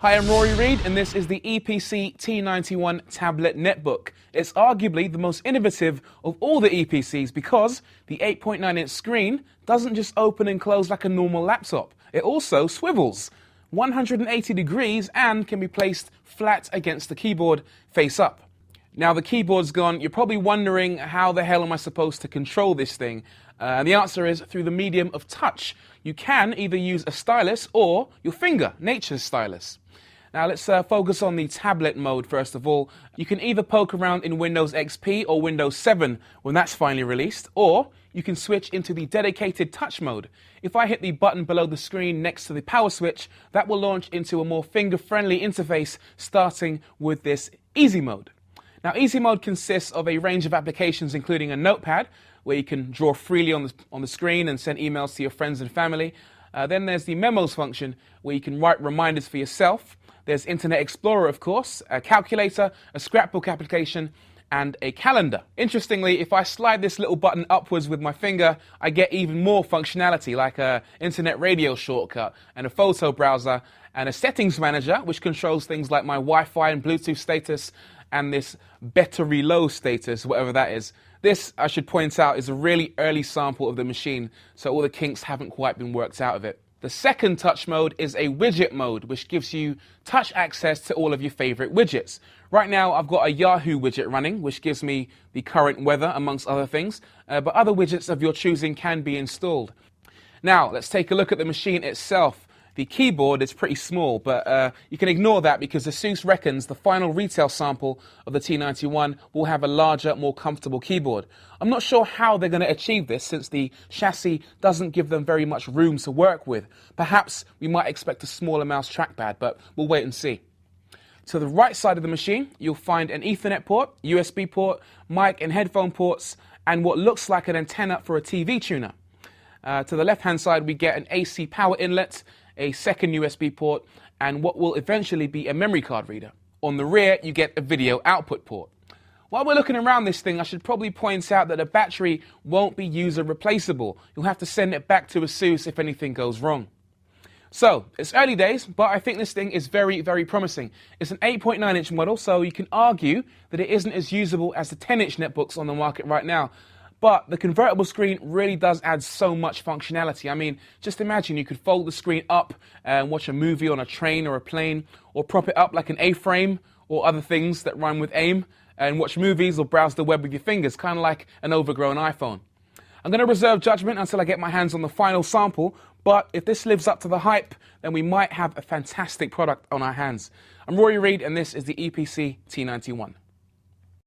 Hi, I'm Rory Reid, and this is the EPC T91 tablet netbook. It's arguably the most innovative of all the EPCs because the 8.9-inch screen doesn't just open and close like a normal laptop. It also swivels 180 degrees and can be placed flat against the keyboard face up. Now the keyboard's gone, you're probably wondering how the hell am I supposed to control this thing? And the answer is through the medium of touch. You can either use a stylus or your finger, nature's stylus. Now let's focus on the tablet mode first of all. You can either poke around in Windows XP or Windows 7 when that's finally released, or you can switch into the dedicated touch mode. If I hit the button below the screen next to the power switch, that will launch into a more finger-friendly interface starting with this easy mode. Now easy mode consists of a range of applications including a notepad where you can draw freely on the screen and send emails to your friends and family. Then there's the memos function where you can write reminders for yourself. There's Internet Explorer, of course, a calculator, a scrapbook application, and a calendar. Interestingly, if I slide this little button upwards with my finger, I get even more functionality like a internet radio shortcut and a photo browser and a settings manager, which controls things like my Wi-Fi and Bluetooth status and this battery low status, whatever that is. This, I should point out, is a really early sample of the machine, so all the kinks haven't quite been worked out of it. The second touch mode is a widget mode, which gives you touch access to all of your favorite widgets. Right now, I've got a Yahoo widget running, which gives me the current weather, amongst other things, but other widgets of your choosing can be installed. Now, let's take a look at the machine itself. The keyboard is pretty small, but you can ignore that because ASUS reckons the final retail sample of the T91 will have a larger, more comfortable keyboard. I'm not sure how they're going to achieve this since the chassis doesn't give them very much room to work with. Perhaps we might expect a smaller mouse trackpad, but we'll wait and see. To the right side of the machine, you'll find an Ethernet port, USB port, mic and headphone ports, and what looks like an antenna for a TV tuner. To the left-hand side, we get an AC power inlet, a second USB port, and what will eventually be a memory card reader. On the rear, you get a video output port. While we're looking around this thing, I should probably point out that the battery won't be user replaceable. You'll have to send it back to ASUS if anything goes wrong. So, it's early days, but I think this thing is very, very promising. It's an 8.9-inch model, so you can argue that it isn't as usable as the 10-inch netbooks on the market right now. But the convertible screen really does add so much functionality. I mean, just imagine you could fold the screen up and watch a movie on a train or a plane, or prop it up like an A-frame or other things that rhyme with AIM, and watch movies or browse the web with your fingers, kind of like an overgrown iPhone. I'm going to reserve judgment until I get my hands on the final sample, but if this lives up to the hype, then we might have a fantastic product on our hands. I'm Rory Reid, and this is the EPC T91.